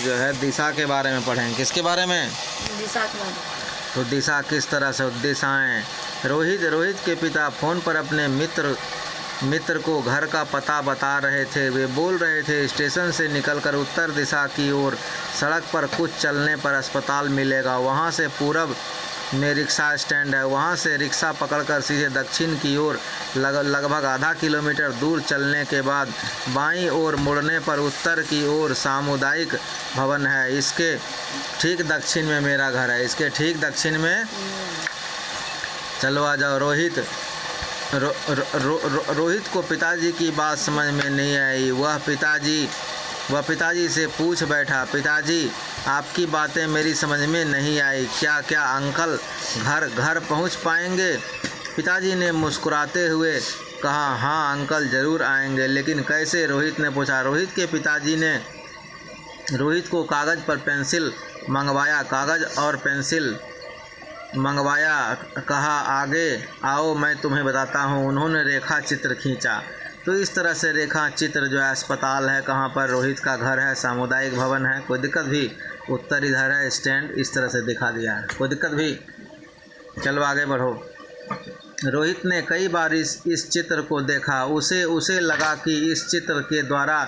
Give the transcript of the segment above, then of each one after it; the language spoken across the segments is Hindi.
जो है दिशा के बारे में पढ़ें। किसके बारे में? दिशा के बारे में। तो दिशा किस तरह से दिशाएं। रोहित के पिता फ़ोन पर अपने मित्र को घर का पता बता रहे थे। वे बोल रहे थे स्टेशन से निकलकर उत्तर दिशा की ओर सड़क पर कुछ चलने पर अस्पताल मिलेगा, वहाँ से पूरब में रिक्शा स्टैंड है, वहाँ से रिक्शा पकड़कर सीधे दक्षिण की ओर लगभग आधा किलोमीटर दूर चलने के बाद बाईं ओर मुड़ने पर उत्तर की ओर सामुदायिक भवन है। इसके ठीक दक्षिण में मेरा घर है। इसके ठीक दक्षिण में चलो आ जाओ। रोहित को पिताजी की बात समझ में नहीं आई। वह पिताजी से पूछ बैठा, पिताजी आपकी बातें मेरी समझ में नहीं आई। क्या अंकल घर पहुंच पाएंगे? पिताजी ने मुस्कुराते हुए कहा, हाँ अंकल ज़रूर आएंगे, लेकिन कैसे? रोहित ने पूछा। रोहित के पिताजी ने रोहित को कागज़ और पेंसिल मंगवाया। कहा, आगे आओ मैं तुम्हें बताता हूँ। उन्होंने रेखा चित्र खींचा। तो इस तरह से रेखा चित्र जो है अस्पताल है, कहाँ पर रोहित का घर है, सामुदायिक भवन है, कोई दिक्कत भी? उत्तर इधर है, स्टैंड इस तरह से दिखा दिया है, कोई दिक्कत भी? चलो आगे बढ़ो। रोहित ने कई बार इस चित्र को देखा। उसे लगा कि इस चित्र के द्वारा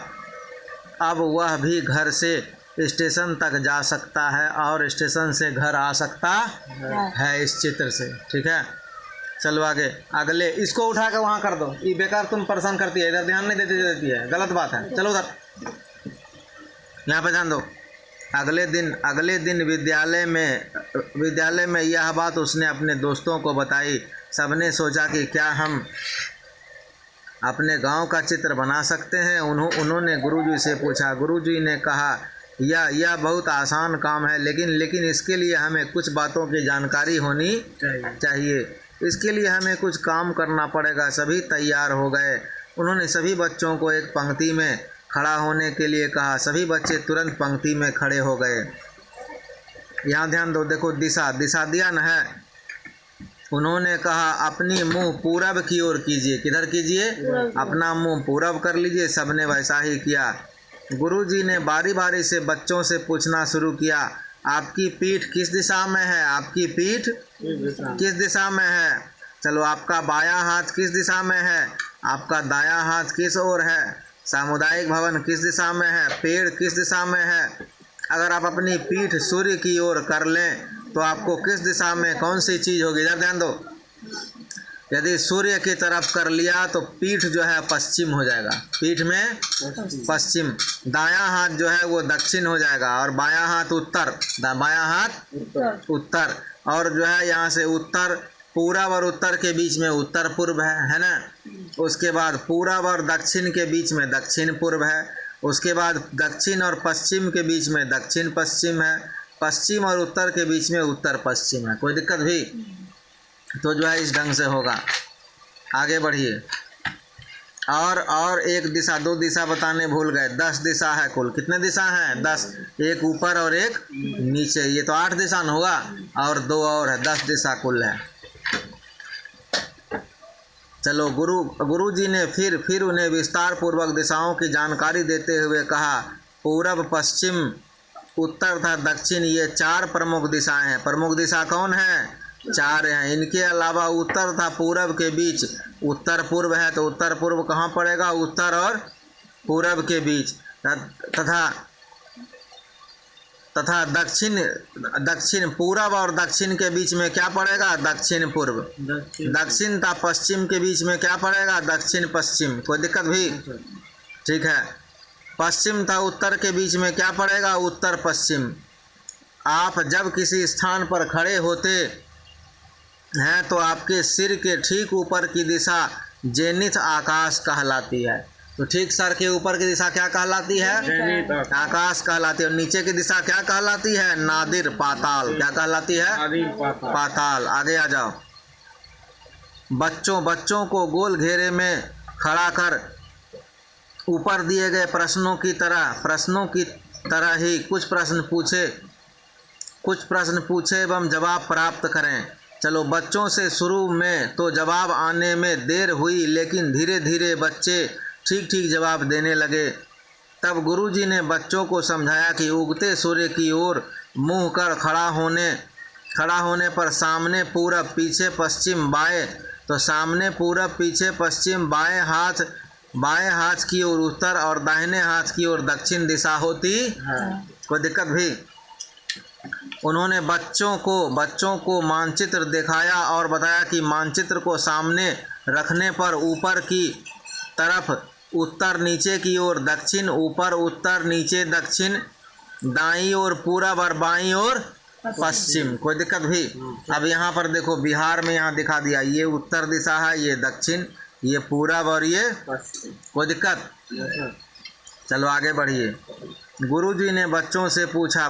अब वह भी घर से स्टेशन तक जा सकता है और स्टेशन से घर आ सकता है इस चित्र से। ठीक है, चलो आगे। अगले इसको उठा के वहाँ कर दो, ये बेकार तुम परेशान करती है, इधर ध्यान नहीं देती है, गलत बात है। चलो उधर, यहाँ पे ध्यान दो। अगले दिन विद्यालय में यह बात उसने अपने दोस्तों को बताई। सबने सोचा कि क्या हम अपने गांव का चित्र बना सकते हैं? उन्होंने गुरुजी से पूछा। गुरुजी ने कहा, यह बहुत आसान काम है, लेकिन इसके लिए हमें कुछ बातों की जानकारी होनी चाहिए। इसके लिए हमें कुछ काम करना पड़ेगा। सभी तैयार हो गए। उन्होंने सभी बच्चों को एक पंक्ति में खड़ा होने के लिए कहा। सभी बच्चे तुरंत पंक्ति में खड़े हो गए। यहाँ ध्यान दो, देखो दिशा दिया न है। उन्होंने कहा, अपनी मुंह पूरब की ओर कीजिए। किधर कीजिए? अपना मुंह पूरब कर लीजिए। सबने वैसा ही किया। गुरुजी ने बारी बारी से बच्चों से पूछना शुरू किया, आपकी पीठ किस दिशा में है? आपकी पीठ किस दिशा में है? चलो, आपका बायां हाथ किस दिशा में है? आपका दायां हाथ किस ओर है? सामुदायिक भवन किस दिशा में है? पेड़ किस दिशा में है? अगर आप अपनी पीठ सूर्य की ओर कर लें तो आपको किस दिशा में कौन सी चीज़ होगी? इधर ध्यान दो। यदि सूर्य की तरफ कर लिया तो पीठ जो है पश्चिम हो जाएगा। पीठ में पश्चिम। दायां हाथ जो है वो दक्षिण हो जाएगा और बायां हाथ उत्तर। बायां हाथ उत्तर। और जो है यहाँ से उत्तर, पूरब और उत्तर के बीच में उत्तर पूर्व है ना। उसके बाद पूरब और दक्षिण के बीच में दक्षिण पूर्व है। उसके बाद दक्षिण और पश्चिम के बीच में दक्षिण पश्चिम है। पश्चिम और उत्तर के बीच में उत्तर पश्चिम है। कोई दिक्कत भी? तो जो है इस ढंग से होगा। आगे बढ़िए। और एक दिशा, 2 दिशा बताने भूल गए। 10 दिशा है कुल। कितने दिशा हैं? 10। एक ऊपर और एक नीचे, ये तो 8 दिशा न होगा, और 2 और है, 10 दिशा कुल है। चलो, गुरुजी ने फिर उन्हें विस्तार पूर्वक दिशाओं की जानकारी देते हुए कहा, पूरब, पश्चिम, उत्तर तथा दक्षिण, ये 4 प्रमुख दिशाएं हैं। प्रमुख दिशा कौन है? 4 हैं। इनके अलावा उत्तर तथा पूरब के बीच उत्तर पूर्व है, तो उत्तर पूर्व कहाँ पड़ेगा? उत्तर और पूरब के बीच। तथा दक्षिण पूरब और दक्षिण के बीच में क्या पड़ेगा? दक्षिण पूर्व। दक्षिण तथा पश्चिम के बीच में क्या पड़ेगा? दक्षिण पश्चिम। कोई दिक्कत भी? ठीक है। पश्चिम तथा उत्तर के बीच में क्या पड़ेगा? उत्तर पश्चिम। आप जब किसी स्थान पर खड़े होते हैं तो आपके सिर के ठीक ऊपर की दिशा जेनिथ आकाश कहलाती है। तो ठीक सर के ऊपर की दिशा क्या कहलाती है? आकाश कहलाती है। और नीचे की दिशा क्या कहलाती है? नादिर, पाताल। क्या कहलाती है? पाताल। आगे आ जाओ। बच्चों को गोल घेरे में खड़ा कर ऊपर दिए गए प्रश्नों की तरह ही कुछ प्रश्न पूछे एवं जवाब प्राप्त करें। चलो, बच्चों से शुरू में तो जवाब आने में देर हुई, लेकिन धीरे धीरे बच्चे ठीक जवाब देने लगे। तब गुरुजी ने बच्चों को समझाया कि उगते सूर्य की ओर मुँह कर खड़ा होने पर सामने पूरब, पीछे पश्चिम, बाएं, तो सामने पूरब, पीछे पश्चिम, बाएं हाथ की ओर उत्तर और दाहिने हाथ की ओर दक्षिण दिशा होती है। कोई दिक्कत भी? उन्होंने बच्चों को मानचित्र दिखाया और बताया कि मानचित्र को सामने रखने पर ऊपर की तरफ उत्तर, नीचे की ओर दक्षिण, ऊपर उत्तर, नीचे दक्षिण, दाईं ओर पूरब और बाईं ओर पश्चिम। कोई दिक्कत भी? अब यहाँ पर देखो, बिहार में यहाँ दिखा दिया, ये उत्तर दिशा है, ये दक्षिण, ये पूरब और ये पश्चिम। कोई दिक्कत? चलो आगे बढ़िए। गुरुजी ने बच्चों से पूछा,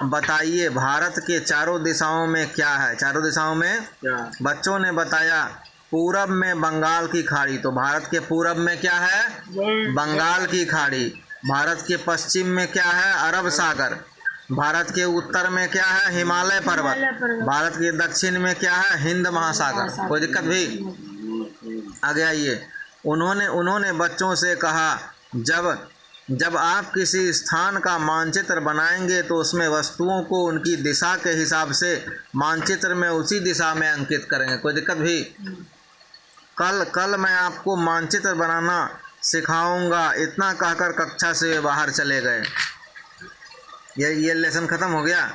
बताइए भारत के चारों दिशाओं में क्या है? चारों दिशाओं में क्या? बच्चों ने बताया, पूरब में बंगाल की खाड़ी। तो भारत के पूरब में क्या है? बंगाल की खाड़ी। भारत के पश्चिम में क्या है? अरब सागर। भारत के उत्तर में क्या है? हिमालय पर्वत। भारत के दक्षिण में क्या है? हिंद महासागर। कोई दिक्कत भी? आगे आइए। उन्होंने बच्चों से कहा, जब आप किसी स्थान का मानचित्र बनाएंगे तो उसमें वस्तुओं को उनकी दिशा के हिसाब से मानचित्र में उसी दिशा में अंकित करेंगे। कोई दिक्कत भी? कल मैं आपको मानचित्र बनाना सिखाऊंगा। इतना कहकर कक्षा से बाहर चले गए। ये लेसन ख़त्म हो गया।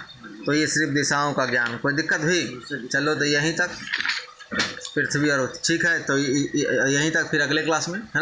तो ये सिर्फ दिशाओं का ज्ञान। कोई दिक्कत भी? चलो तो यहीं तक पृथ्वी और ठीक है, तो यहीं तक, फिर अगले क्लास में है ना।